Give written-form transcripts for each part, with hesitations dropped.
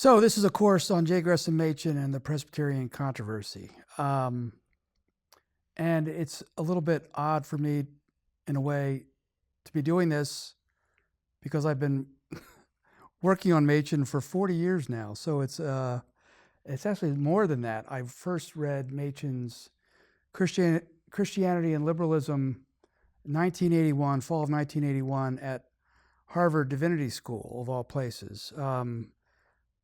So this is a course on J. Gresham Machen and the Presbyterian Controversy. And it's a little bit odd for me, in a way, to be doing this because I've been working on Machen for 40 years now. So it's actually more than that. I first read Machen's Christianity and Liberalism, 1981, fall of 1981, at Harvard Divinity School, of all places.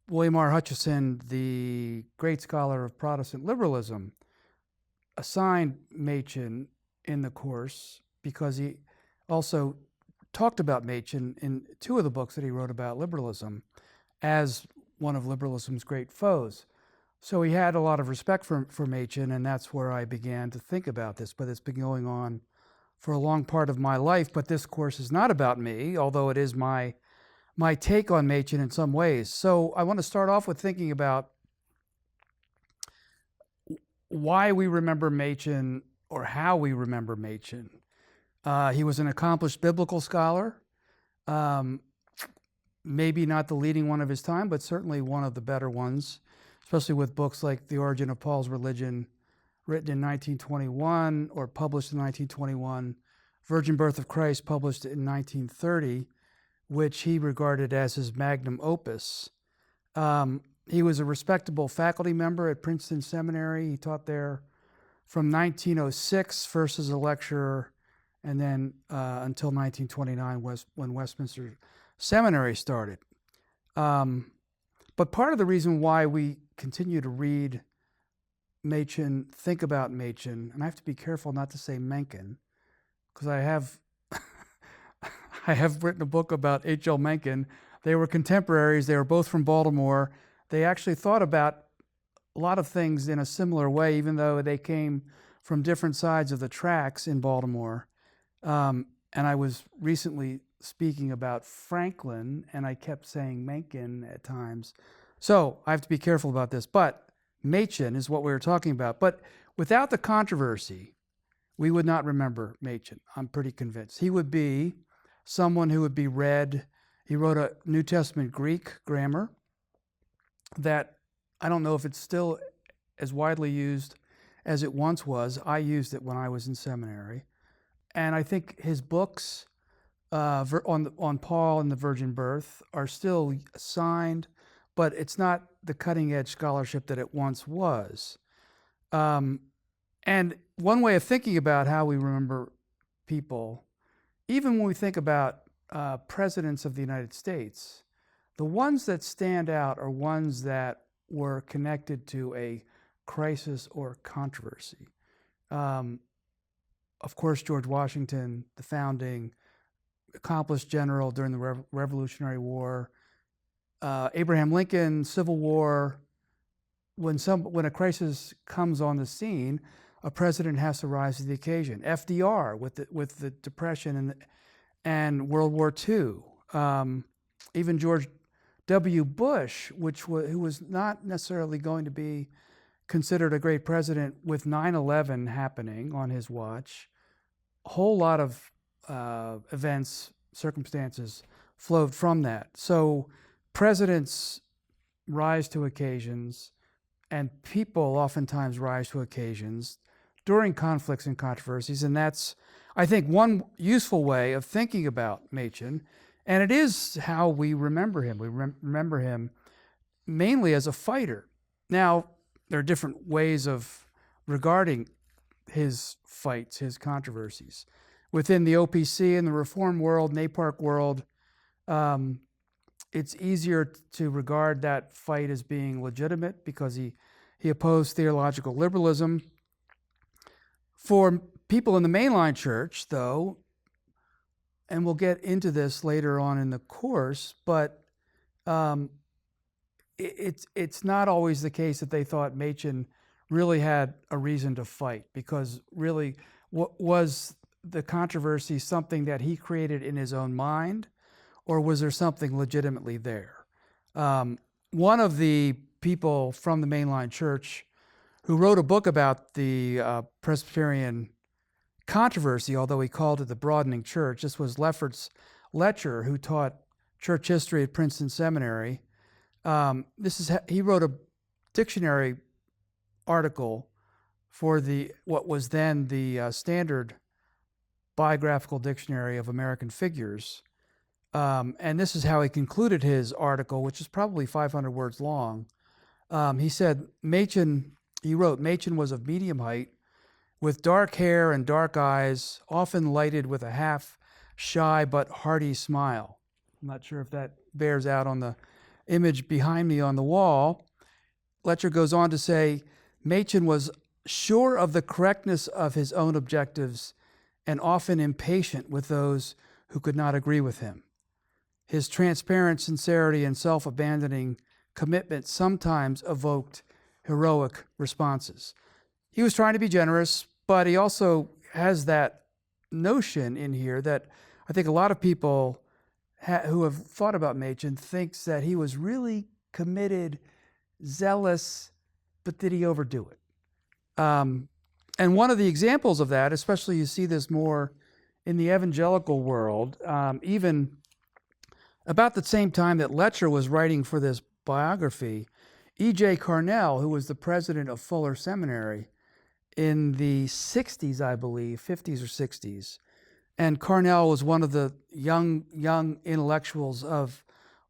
William R. Hutcheson, the great scholar of Protestant liberalism, assigned Machen in the course because he also talked about Machen in two of the books that he wrote about liberalism as one of liberalism's great foes. So he had a lot of respect for Machen, and that's where I began to think about this. But it's been going on for a long part of my life. But this course is not about me, although it is my take on Machen in some ways. So I want to start off with thinking about why we remember Machen, or how we remember Machen. He was an accomplished biblical scholar, maybe not the leading one of his time, but certainly one of the better ones, especially with books like The Origin of Paul's Religion, written in 1921 or published in 1921, Virgin Birth of Christ, published in 1930, which he regarded as his magnum opus. He was a respectable faculty member at Princeton Seminary. He taught there from 1906, first as a lecturer, and then until 1929, when Westminster Seminary started. But part of the reason why we continue to read Machen, think about Machen, and I have to be careful not to say Mencken, because I have written a book about H.L. Mencken. They were contemporaries. They were both from Baltimore. They actually thought about a lot of things in a similar way, even though they came from different sides of the tracks in Baltimore. And I was recently speaking about Franklin, and I kept saying Mencken at times. So I have to be careful about this. But Machen is what we were talking about. But without the controversy, we would not remember Machen. I'm pretty convinced. He would be someone who would be read. He wrote a New Testament Greek grammar that I don't know if it's still as widely used as it once was. I used it when I was in seminary. And I think his books on Paul and the virgin birth are still assigned, but it's not the cutting edge scholarship that it once was. And one way of thinking about how we remember people, even when we think about presidents of the United States, the ones that stand out are ones that were connected to a crisis or controversy. Of course, George Washington, the founding, accomplished general during the Revolutionary War. Abraham Lincoln, Civil War. When a crisis comes on the scene, a president has to rise to the occasion. FDR with the Depression and World War II. Even George W. Bush, who was not necessarily going to be considered a great president, with 9/11 happening on his watch. A whole lot of events, circumstances flowed from that. So presidents rise to occasions, and people oftentimes rise to occasions during conflicts and controversies, and that's, I think, one useful way of thinking about Machen, and it is how we remember him. We remember him mainly as a fighter. Now, there are different ways of regarding his fights, his controversies. Within the OPC and the Reform world, NAPARC world, it's easier to regard that fight as being legitimate because he opposed theological liberalism. For people in the mainline church, though, and we'll get into this later on in the course, but it's not always the case that they thought Machen really had a reason to fight, because really, was the controversy something that he created in his own mind, or was there something legitimately there? One of the people from the mainline church who wrote a book about the Presbyterian controversy, although he called it the broadening church, this was Lefferts Letcher, who taught church history at Princeton Seminary. He wrote a dictionary article for what was then the standard biographical dictionary of American figures. And this is how he concluded his article, which is probably 500 words long. He said, he wrote, Machen was of medium height, with dark hair and dark eyes, often lighted with a half shy but hearty smile. I'm not sure if that bears out on the image behind me on the wall. Letcher goes on to say, Machen was sure of the correctness of his own objectives and often impatient with those who could not agree with him. His transparent sincerity and self-abandoning commitment sometimes evoked heroic responses. He was trying to be generous, but he also has that notion in here that I think a lot of people who have thought about Machen thinks that he was really committed, zealous, but did he overdo it? And one of the examples of that, especially you see this more in the evangelical world, even about the same time that Letcher was writing for this biography, E.J. Carnell, who was the president of Fuller Seminary in the 60s, I believe, 50s or 60s, and Carnell was one of the young intellectuals of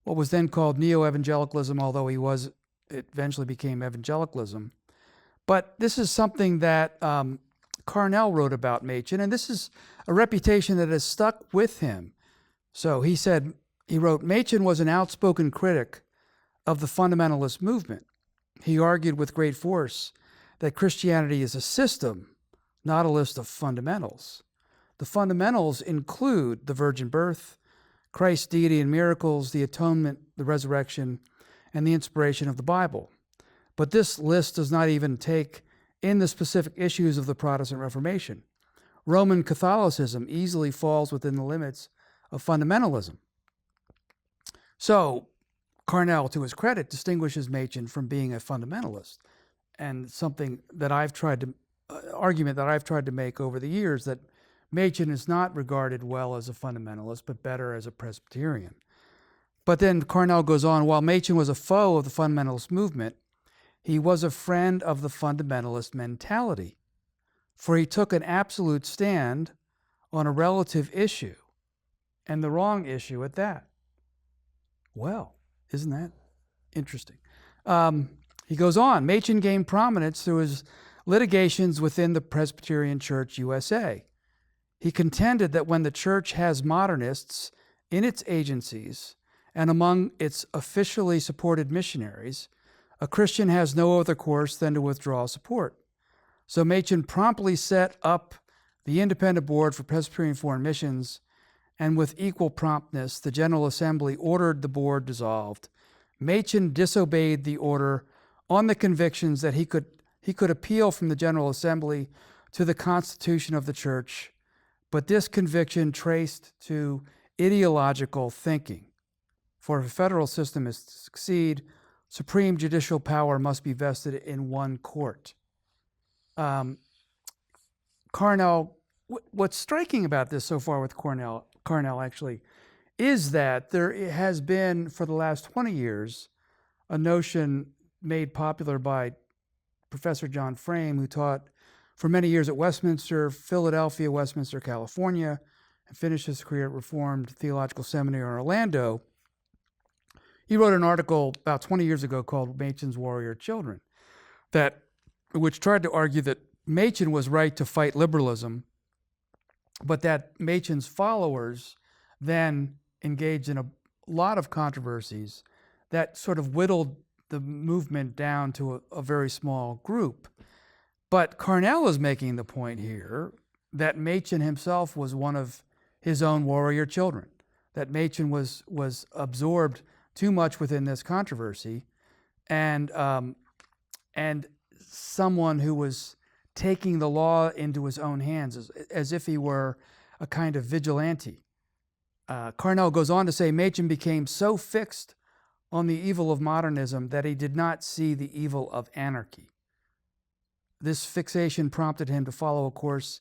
what was then called neo-evangelicalism, although it eventually became evangelicalism. But this is something that Carnell wrote about Machen, and this is a reputation that has stuck with him. So he wrote, Machen was an outspoken critic of the fundamentalist movement. He argued with great force that Christianity is a system, not a list of fundamentals. The fundamentals include the virgin birth, Christ's deity and miracles, the atonement, the resurrection, and the inspiration of the Bible. But this list does not even take in the specific issues of the Protestant Reformation. Roman Catholicism easily falls within the limits of fundamentalism. So, Carnell, to his credit, distinguishes Machen from being a fundamentalist, and something that argument that I've tried to make over the years, that Machen is not regarded well as a fundamentalist, but better as a Presbyterian. But then Carnell goes on, while Machen was a foe of the fundamentalist movement, he was a friend of the fundamentalist mentality, for he took an absolute stand on a relative issue, and the wrong issue at that. Well, isn't that interesting? He goes on, Machen gained prominence through his litigations within the Presbyterian Church USA. He contended that when the church has modernists in its agencies and among its officially supported missionaries, a Christian has no other course than to withdraw support. So Machen promptly set up the Independent Board for Presbyterian Foreign Missions, and with equal promptness, the General Assembly ordered the board dissolved. Machen disobeyed the order on the convictions that he could appeal from the General Assembly to the Constitution of the Church, but this conviction traced to ideological thinking. For if a federal system is to succeed, supreme judicial power must be vested in one court. Carnell, what's striking about this so far with Carnell actually, is that there has been, for the last 20 years, a notion made popular by Professor John Frame, who taught for many years at Westminster, Philadelphia, Westminster, California, and finished his career at Reformed Theological Seminary in Orlando. He wrote an article about 20 years ago called Machen's Warrior Children, which tried to argue that Machen was right to fight liberalism, but that Machen's followers then engaged in a lot of controversies that sort of whittled the movement down to a very small group. But Carnell is making the point here that Machen himself was one of his own warrior children, that Machen was absorbed too much within this controversy, and someone who was taking the law into his own hands as if he were a kind of vigilante. Carnell goes on to say, Machen became so fixed on the evil of modernism that he did not see the evil of anarchy. This fixation prompted him to follow a course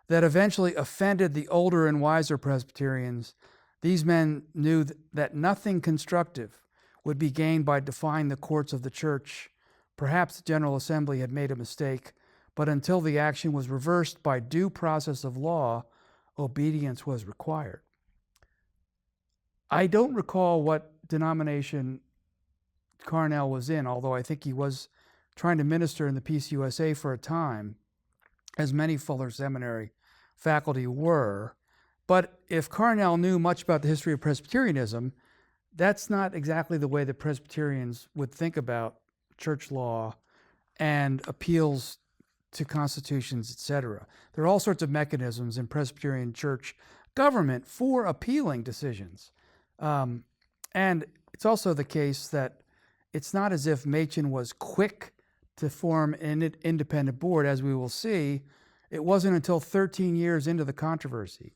that eventually offended the older and wiser Presbyterians. These men knew that nothing constructive would be gained by defying the courts of the church. Perhaps the General Assembly had made a mistake, but until the action was reversed by due process of law, obedience was required. I don't recall what denomination Carnell was in, although I think he was trying to minister in the PCUSA for a time, as many Fuller Seminary faculty were. But if Carnell knew much about the history of Presbyterianism, that's not exactly the way that Presbyterians would think about church law and appeals to constitutions, etc. There are all sorts of mechanisms in Presbyterian church government for appealing decisions. And it's also the case that it's not as if Machen was quick to form an independent board, as we will see. It wasn't until 13 years into the controversy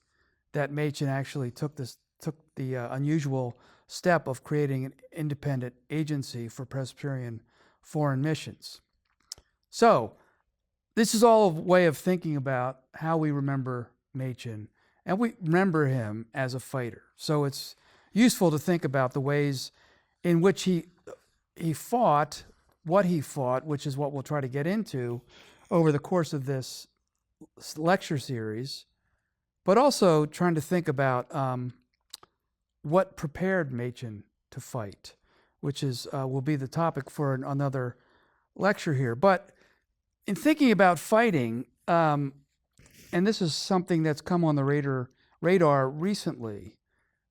that Machen actually took the unusual step of creating an independent agency for Presbyterian foreign missions. So this is all a way of thinking about how we remember Machen, and we remember him as a fighter. So it's useful to think about the ways in which he fought, what he fought, which is what we'll try to get into over the course of this lecture series, but also trying to think about what prepared Machen to fight, which is will be the topic for another lecture here. But in thinking about fighting, and this is something that's come on the radar recently,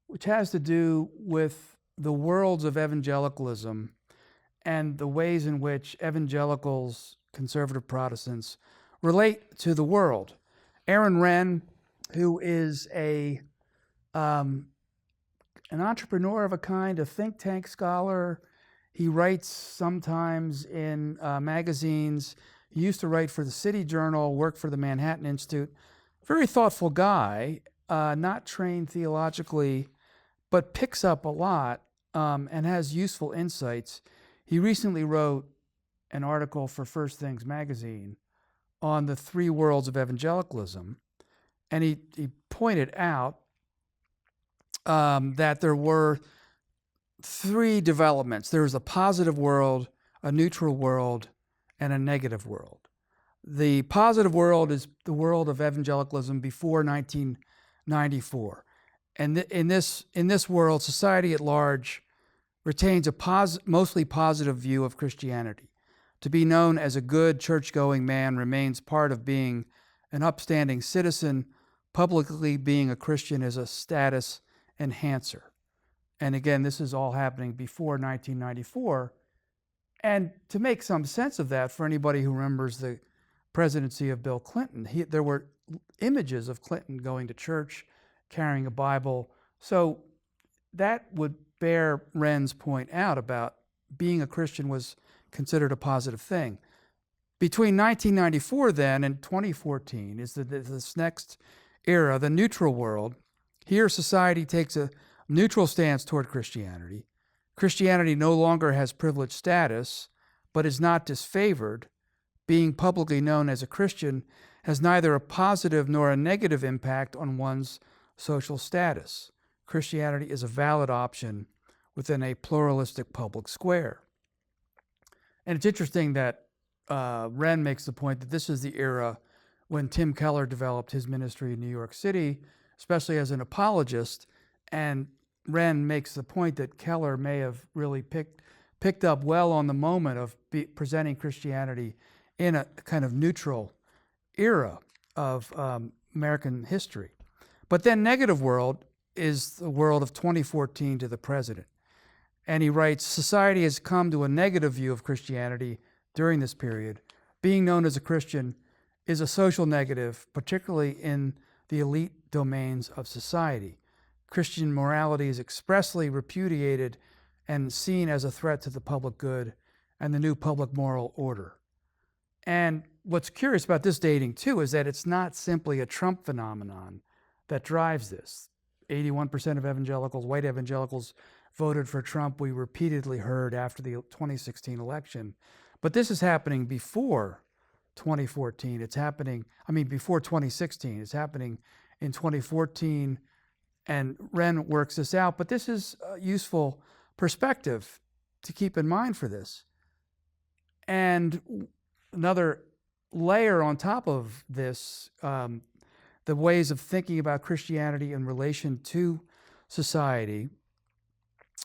which has to do with the worlds of evangelicalism and the ways in which evangelicals, conservative Protestants, relate to the world. Aaron Wren, who is an entrepreneur of a kind, a think tank scholar. He writes sometimes in magazines. He used to write for the City Journal, worked for the Manhattan Institute. Very thoughtful guy, not trained theologically, but picks up a lot and has useful insights. He recently wrote an article for First Things magazine on the three worlds of evangelicalism, and he pointed out that there were three developments. There was a positive world, a neutral world, and a negative world. The positive world is the world of evangelicalism before 1994. And in this world, society at large retains a mostly positive view of Christianity. To be known as a good church-going man remains part of being an upstanding citizen. Publicly being a Christian is a status enhancer. And again, this is all happening before 1994. And to make some sense of that, for anybody who remembers the presidency of Bill Clinton, there were images of Clinton going to church, carrying a Bible. So that would bear Wren's point out about being a Christian was considered a positive thing. Between 1994 then and 2014 is this next era, the neutral world. Here society takes a neutral stance toward Christianity. Christianity no longer has privileged status, but is not disfavored. Being publicly known as a Christian has neither a positive nor a negative impact on one's social status. Christianity is a valid option within a pluralistic public square. And it's interesting that Wren makes the point that this is the era when Tim Keller developed his ministry in New York City, especially as an apologist. And Wren makes the point that Keller may have really picked up well on the moment of presenting Christianity in a kind of neutral era of American history. But then negative world is the world of 2014 to the present. And he writes, society has come to a negative view of Christianity during this period. Being known as a Christian is a social negative, particularly in the elite domains of society. Christian morality is expressly repudiated and seen as a threat to the public good and the new public moral order. And what's curious about this dating, too, is that it's not simply a Trump phenomenon that drives this. 81% of evangelicals, white evangelicals, voted for Trump. We repeatedly heard after the 2016 election. But this is happening before 2014. It's happening, before 2016. It's happening in 2014, and Wren works this out. But this is a useful perspective to keep in mind for this. And another layer on top of this, the ways of thinking about Christianity in relation to society,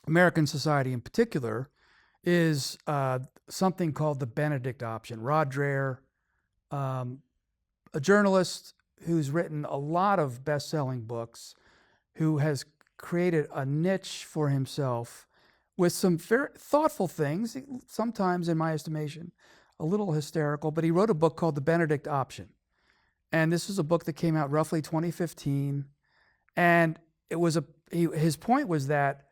American society in particular, is something called the Benedict Option. Rod Dreher, a journalist who's written a lot of best-selling books, who has created a niche for himself with some very thoughtful things, sometimes, in my estimation, a little hysterical, but he wrote a book called The Benedict Option. And this is a book that came out roughly 2015. And his point was that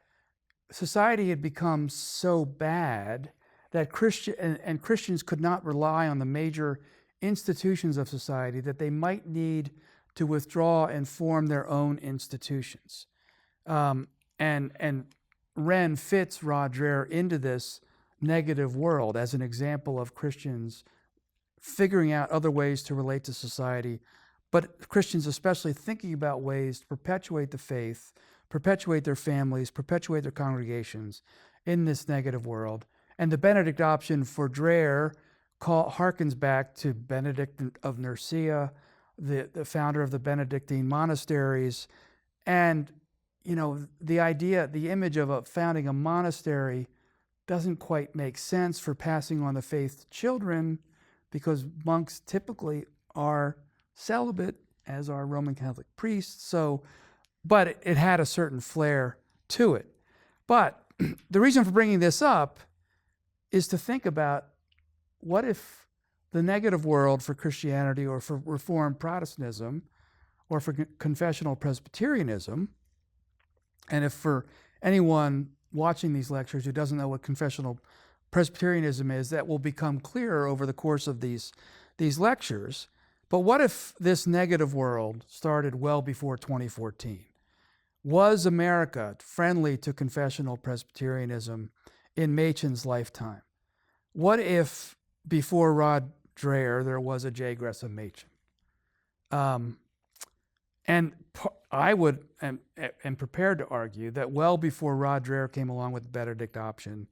society had become so bad that Christians could not rely on the major institutions of society, that they might need to withdraw and form their own institutions. And Wren fits Rod Dreher into this negative world as an example of Christians figuring out other ways to relate to society, but Christians especially thinking about ways to perpetuate the faith, perpetuate their families, perpetuate their congregations in this negative world. And the Benedict Option for Dreher harkens back to Benedict of Nursia, the founder of the Benedictine monasteries. And, the idea, the image of founding a monastery doesn't quite make sense for passing on the faith to children, because monks typically are celibate, as are Roman Catholic priests. But it had a certain flair to it. But the reason for bringing this up is to think about, what if the negative world for Christianity, or for Reformed Protestantism, or for confessional Presbyterianism, and if for anyone watching these lectures who doesn't know what confessional Presbyterianism is, that will become clearer over the course of these lectures. But what if this negative world started well before 2014? Was America friendly to confessional Presbyterianism in Machin's lifetime? What if before Rod Dreher there was a J. Gresham Machen? And I am prepared to argue that well before Rod Dreher came along with the Benedict Option,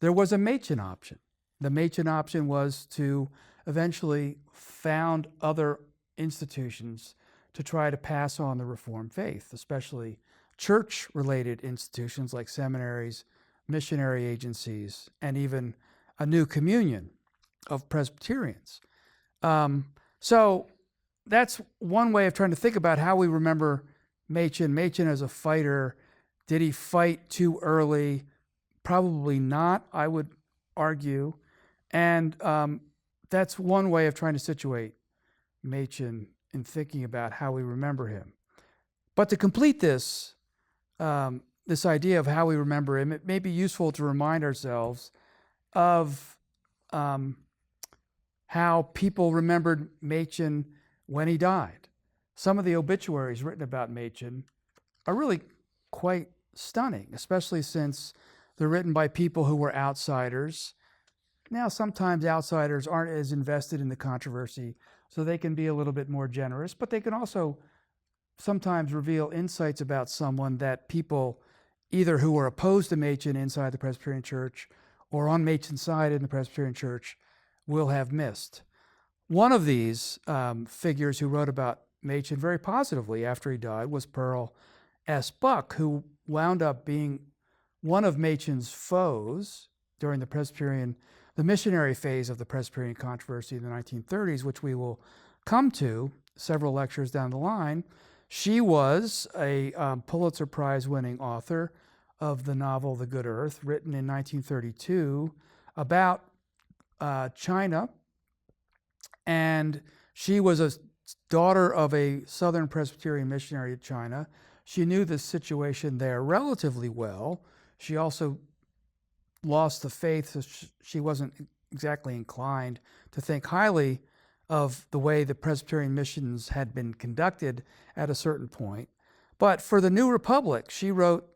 there was a Machen option. The Machen option was to eventually found other institutions to try to pass on the Reformed faith, especially church-related institutions like seminaries, missionary agencies, and even a new communion of Presbyterians. So that's one way of trying to think about how we remember Machen. Machen as a fighter, did he fight too early? Probably not, I would argue. And that's one way of trying to situate Machen in thinking about how we remember him. But to complete this idea of how we remember him, it may be useful to remind ourselves of how people remembered Machen when he died. Some of the obituaries written about Machen are really quite stunning, especially since they're written by people who were outsiders. Now, sometimes outsiders aren't as invested in the controversy, so they can be a little bit more generous, but they can also sometimes reveal insights about someone that people, either who were opposed to Machen inside the Presbyterian Church or on Machen's side in the Presbyterian Church, will have missed. One of these figures who wrote about Machen very positively after he died was Pearl S. Buck, who wound up being one of Machen's foes during the missionary phase of the Presbyterian Controversy in the 1930s, which we will come to several lectures down the line. She was a Pulitzer Prize-winning author of the novel The Good Earth, written in 1932 about China. And she was a daughter of a Southern Presbyterian missionary to China. She knew the situation there relatively well. She also lost the faith, so she wasn't exactly inclined to think highly of the way the Presbyterian missions had been conducted at a certain point. But for the New Republic, she wrote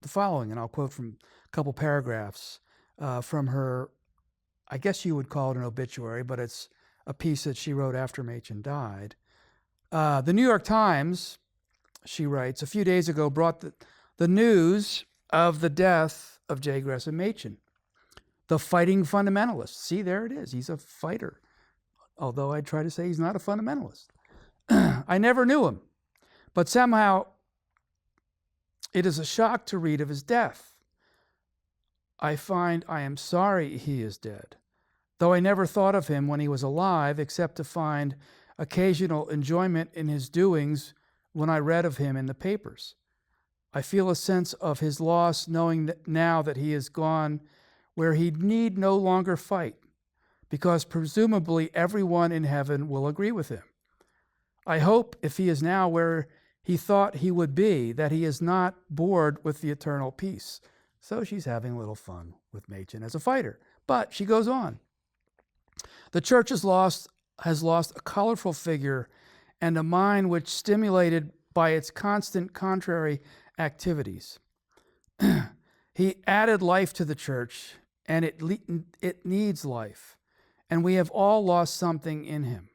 the following, and I'll quote from a couple paragraphs from her, I guess you would call it an obituary, but it's a piece that she wrote after Machen died. The New York Times, she writes, a few days ago brought the news of the death of J. Gresham Machen. the fighting fundamentalist. See, there it is. He's a fighter, although I try to say he's not a fundamentalist. I never knew him, but somehow it is a shock to read of his death. I find I am sorry he is dead, though I never thought of him when he was alive, except to find occasional enjoyment in his doings when I read of him in the papers. I feel a sense of his loss, knowing that now that he is gone where he need no longer fight, because presumably everyone in heaven will agree with him. I hope, if he is now where he thought he would be, that he is not bored with the eternal peace. So she's having a little fun with Machen as a fighter. But she goes on. The church has lost a colorful figure and a mind which stimulated by its constant contrary activities. He added life to the church, and it needs life. And we have all lost something in him.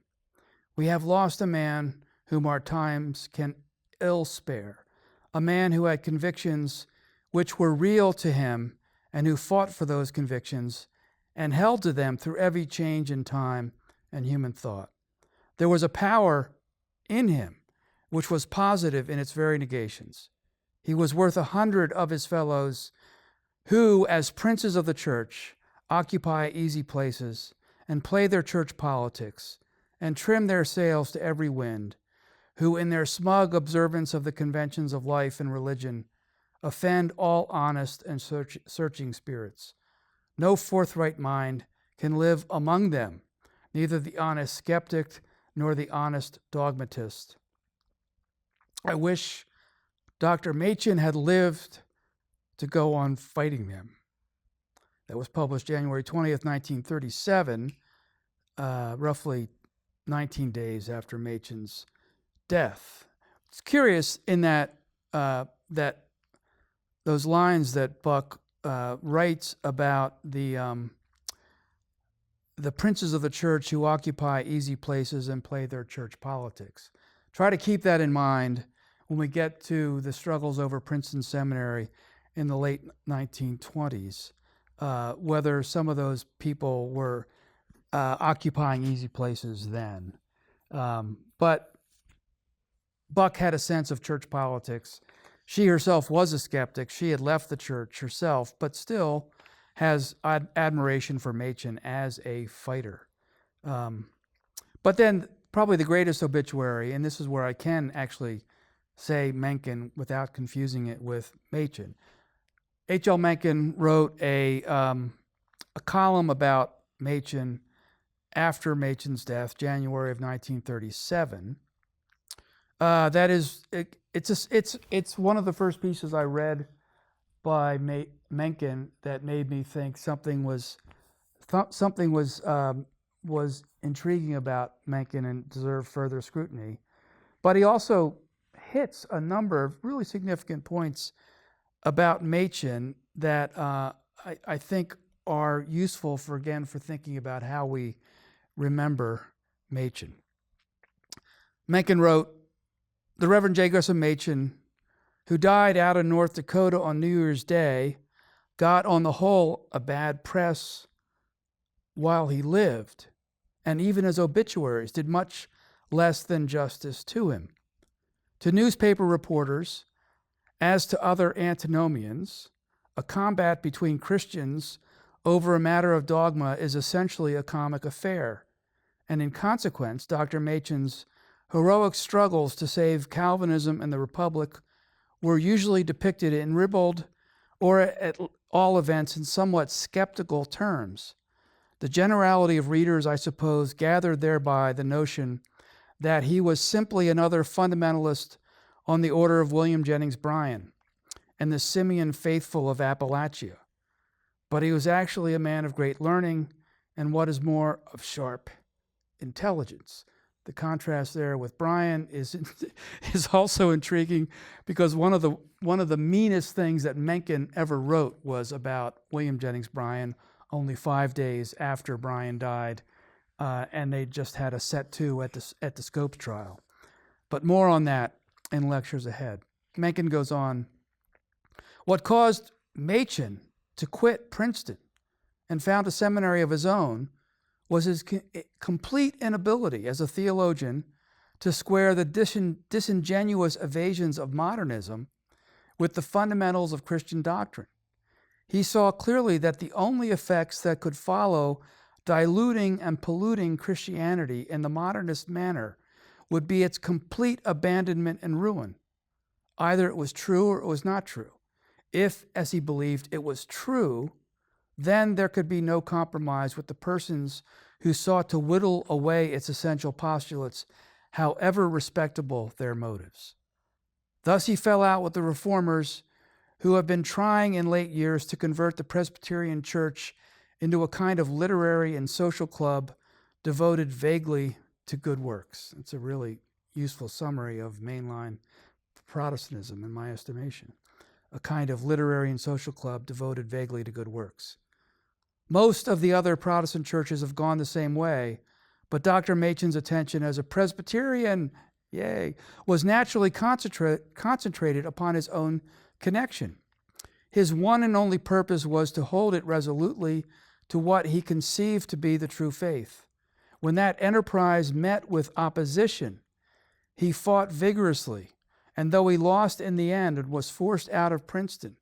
We have lost a man whom our times can ill spare, a man who had convictions which were real to him and who fought for those convictions and held to them through every change in time and human thought. There was a power in him which was positive in its very negations. He was worth 100 of his fellows who, as princes of the church, occupy easy places and play their church politics and trim their sails to every wind, who in their smug observance of the conventions of life and religion offend all honest and searching spirits. No forthright mind can live among them, neither the honest skeptic nor the honest dogmatist. I wish Dr. Machen had lived to go on fighting them. That was published January 20th, 1937, roughly 19 days after Machen's death. It's curious in that that those lines that Buck writes about the princes of the church who occupy easy places and play their church politics. Try to keep that in mind when we get to the struggles over Princeton Seminary in the late 1920s, whether some of those people were occupying easy places then. But Buck had a sense of church politics. She herself was a skeptic. She had left the church herself, but still has admiration for Machen as a fighter. But then probably the greatest obituary, and this is where I can actually say Mencken without confusing it with Machen. H.L. Mencken wrote a column about Machen after Machen's death, January of 1937. That is, it's one of the first pieces I read by Mencken that made me think something was intriguing about Mencken and deserved further scrutiny. But he also hits a number of really significant points about Machen that I think are useful for thinking about how we remember Machen. Mencken wrote, "The Reverend J. Gresham Machen, who died out in North Dakota on New Year's Day, got on the whole a bad press while he lived, and even his obituaries did much less than justice to him. To newspaper reporters, as to other antinomians, a combat between Christians over a matter of dogma is essentially a comic affair, and in consequence, Dr. Machen's heroic struggles to save Calvinism and the Republic were usually depicted in ribald, or at all events in somewhat skeptical terms. The generality of readers, I suppose, gathered thereby the notion that he was simply another fundamentalist on the order of William Jennings Bryan and the Simeon faithful of Appalachia. But he was actually a man of great learning and, what is more, of sharp intelligence." The contrast there with Bryan is also intriguing, because one of the meanest things that Mencken ever wrote was about William Jennings Bryan only 5 days after Bryan died, and they just had a set two at the Scopes trial. But more on that in lectures ahead. Mencken goes on, "What caused Machen to quit Princeton and found a seminary of his own was his complete inability as a theologian to square the disingenuous evasions of modernism with the fundamentals of Christian doctrine. He saw clearly that the only effects that could follow diluting and polluting Christianity in the modernist manner would be its complete abandonment and ruin. Either it was true or it was not true. If, as he believed, it was true, then there could be no compromise with the persons who sought to whittle away its essential postulates, however respectable their motives. Thus he fell out with the reformers who have been trying in late years to convert the Presbyterian Church into a kind of literary and social club devoted vaguely to good works. It's a really useful summary of mainline Protestantism, in my estimation. A kind of literary and social club devoted vaguely to good works. Most of the other Protestant churches have gone the same way, but Dr. Machin's attention as a Presbyterian, was naturally concentrated upon his own connection. His one and only purpose was to hold it resolutely to what he conceived to be the true faith. When that enterprise met with opposition, he fought vigorously, and though he lost in the end and was forced out of Princeton,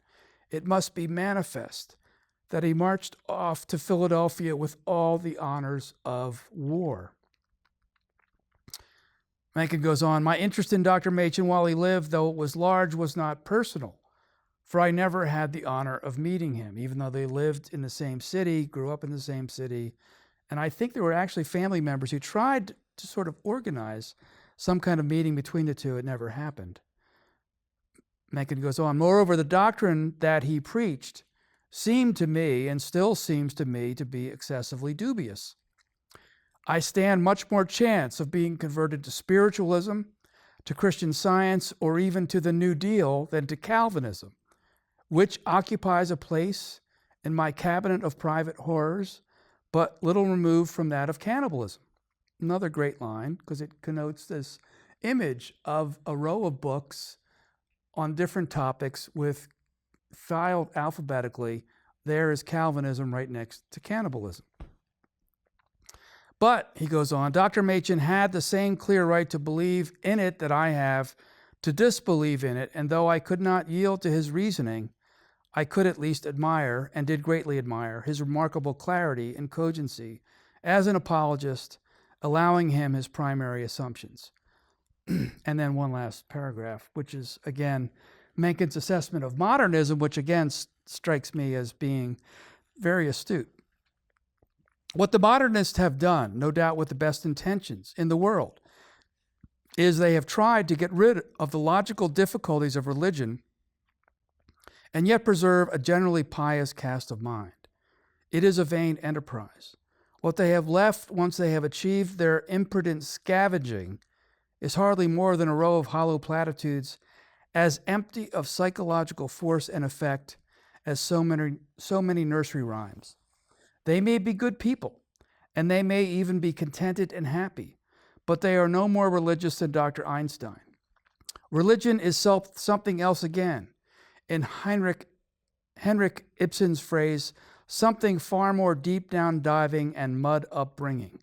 it must be manifest that he marched off to Philadelphia with all the honors of war. Machen goes on, my interest in Dr. Machen while he lived, though it was large, was not personal, for I never had the honor of meeting him, even though they lived in the same city, grew up in the same city. And I think there were actually family members who tried to sort of organize some kind of meeting between the two. It never happened. Machen goes on, moreover, the doctrine that he preached seemed to me, and still seems to me, to be excessively dubious. I stand much more chance of being converted to spiritualism, to Christian Science, or even to the New Deal than to Calvinism, which occupies a place in my cabinet of private horrors, but little removed from that of cannibalism. Another great line, because it connotes this image of a row of books on different topics with filed alphabetically. There is Calvinism right next to cannibalism. But, he goes on, Dr. Machen had the same clear right to believe in it that I have to disbelieve in it, and though I could not yield to his reasoning, I could at least admire, and did greatly admire, his remarkable clarity and cogency as an apologist, allowing him his primary assumptions. And then one last paragraph, which is, again, Mencken's assessment of modernism, which again strikes me as being very astute. What the modernists have done, no doubt with the best intentions in the world, is they have tried to get rid of the logical difficulties of religion and yet preserve a generally pious cast of mind. It is a vain enterprise. What they have left once they have achieved their imprudent scavenging is hardly more than a row of hollow platitudes, as empty of psychological force and effect as so many nursery rhymes. They may be good people, and they may even be contented and happy, but they are no more religious than Dr. Einstein. Religion is something else again. In Henrik Ibsen's phrase, something far more deep down diving and mud upbringing.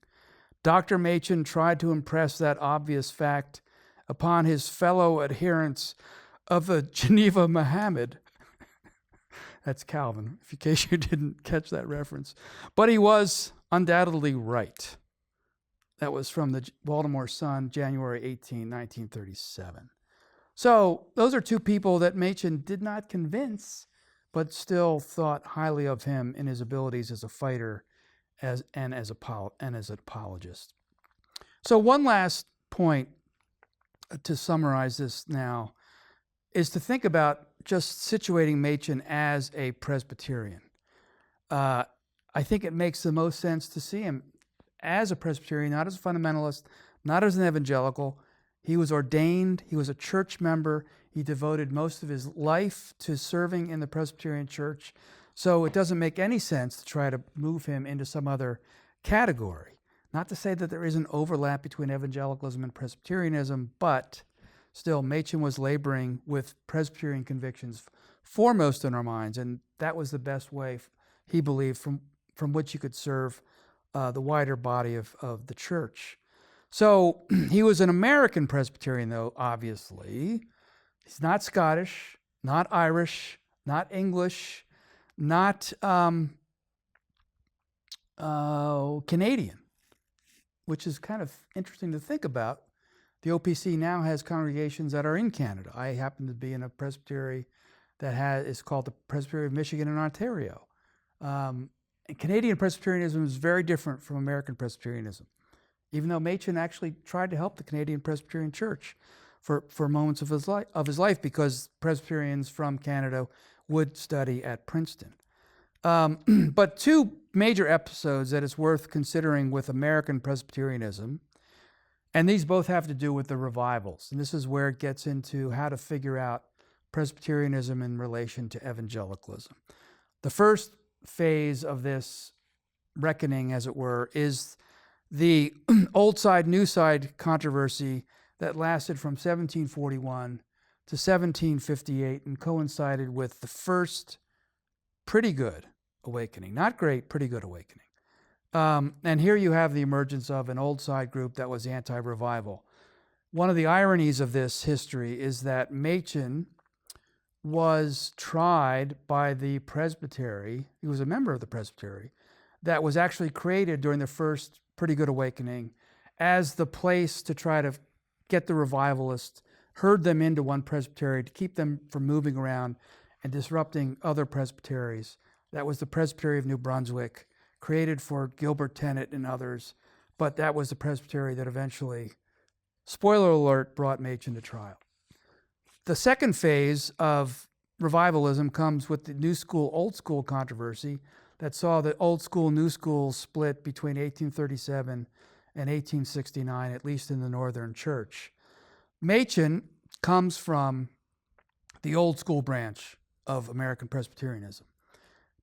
Dr. Machen tried to impress that obvious fact upon his fellow adherents of the Geneva Mohammed. That's Calvin, in case you didn't catch that reference. But he was undoubtedly right. That was from the Baltimore Sun, January 18, 1937. So those are two people that Machen did not convince, but still thought highly of him in his abilities as a fighter as an apologist. So one last point to summarize this now is to think about just situating Machen as a Presbyterian. I think it makes the most sense to see him as a Presbyterian, not as a fundamentalist, not as an evangelical. He was ordained, he was a church member, he devoted most of his life to serving in the Presbyterian Church. So it doesn't make any sense to try to move him into some other category. Not to say that there isn't overlap between evangelicalism and Presbyterianism, but still, Machen was laboring with Presbyterian convictions foremost in our minds, and that was the best way, he believed, from which he could serve the wider body of the church. So he was an American Presbyterian, though, obviously. He's not Scottish, not Irish, not English, not Canadian, which is kind of interesting to think about. The OPC now has congregations that are in Canada. I happen to be in a presbytery that is called the Presbytery of Michigan and Ontario. And Canadian Presbyterianism is very different from American Presbyterianism, even though Machen actually tried to help the Canadian Presbyterian Church for moments of his life because Presbyterians from Canada would study at Princeton. But two major episodes that it's worth considering with American Presbyterianism, and these both have to do with the revivals. And this is where it gets into how to figure out Presbyterianism in relation to evangelicalism. The first phase of this reckoning, as it were, is the old side, new side controversy that lasted from 1741 to 1758 and coincided with the first pretty good awakening. Not great, pretty good awakening. And here you have the emergence of an old side group that was anti-revival. One of the ironies of this history is that Machen was tried by the presbytery. He was a member of the presbytery that was actually created during the first pretty good awakening as the place to try to get the revivalists, herd them into one presbytery to keep them from moving around and disrupting other presbyteries. That was the Presbytery of New Brunswick, created for Gilbert Tennant and others, but that was the presbytery that eventually, spoiler alert, brought Machen to trial. The second phase of revivalism comes with the New School, Old School controversy that saw the Old School, New School split between 1837 and 1869, at least in the Northern Church. Machen comes from the Old School branch of American Presbyterianism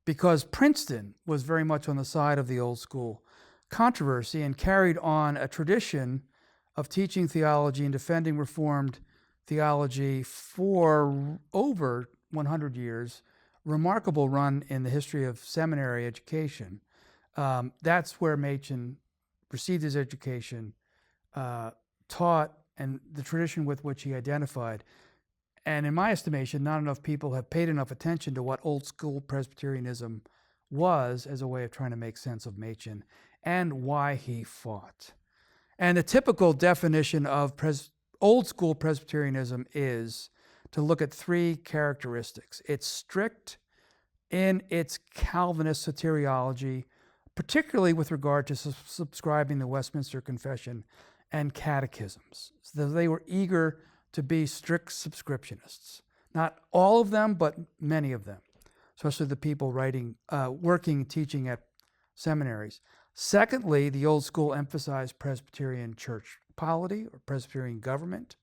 because Princeton was very much on the side of the Old School controversy and carried on a tradition of teaching theology and defending Reformed theology for over 100 years, remarkable run in the history of seminary education. That's where Machen received his education, taught, and the tradition with which he identified. And in my estimation, not enough people have paid enough attention to what Old School Presbyterianism was as a way of trying to make sense of Machen and why he fought. And the typical definition of Old School Presbyterianism is to look at three characteristics. It's strict in its Calvinist soteriology, particularly with regard to subscribing the Westminster Confession and catechisms. So they were eager to be strict subscriptionists. Not all of them, but many of them, especially the people working, teaching at seminaries. Secondly, the Old School emphasized Presbyterian church polity or Presbyterian government,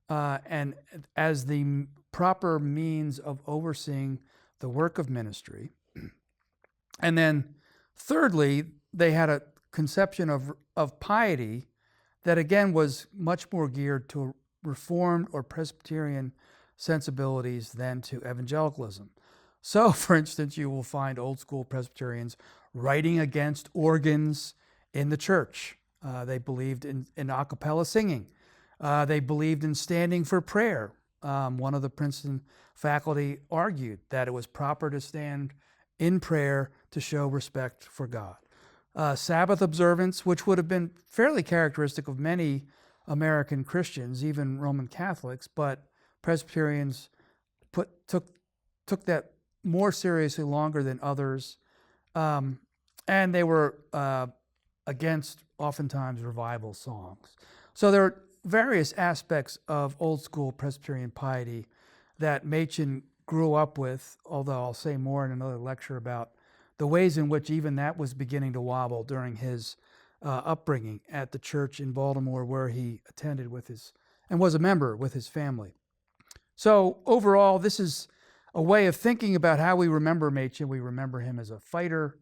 and as the proper means of overseeing the work of ministry. And then thirdly, they had a conception of piety that again was much more geared to Reformed or Presbyterian sensibilities than to evangelicalism. So, for instance, you will find Old School Presbyterians writing against organs in the church. They believed in a cappella singing. They believed in standing for prayer. One of the Princeton faculty argued that it was proper to stand in prayer to show respect for God. Sabbath observance, which would have been fairly characteristic of many American Christians, even Roman Catholics, but Presbyterians took that more seriously longer than others, and they were against oftentimes revival songs. So there are various aspects of Old School Presbyterian piety that Machen grew up with, although I'll say more in another lecture about the ways in which even that was beginning to wobble during his upbringing at the church in Baltimore, where he attended and was a member with his family. So overall, this is a way of thinking about how we remember Machen. We remember him as a fighter.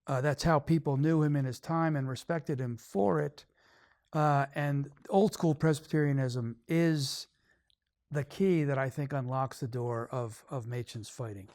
That's how people knew him in his time and respected him for it. And Old School Presbyterianism is the key that I think unlocks the door of Machen's fighting.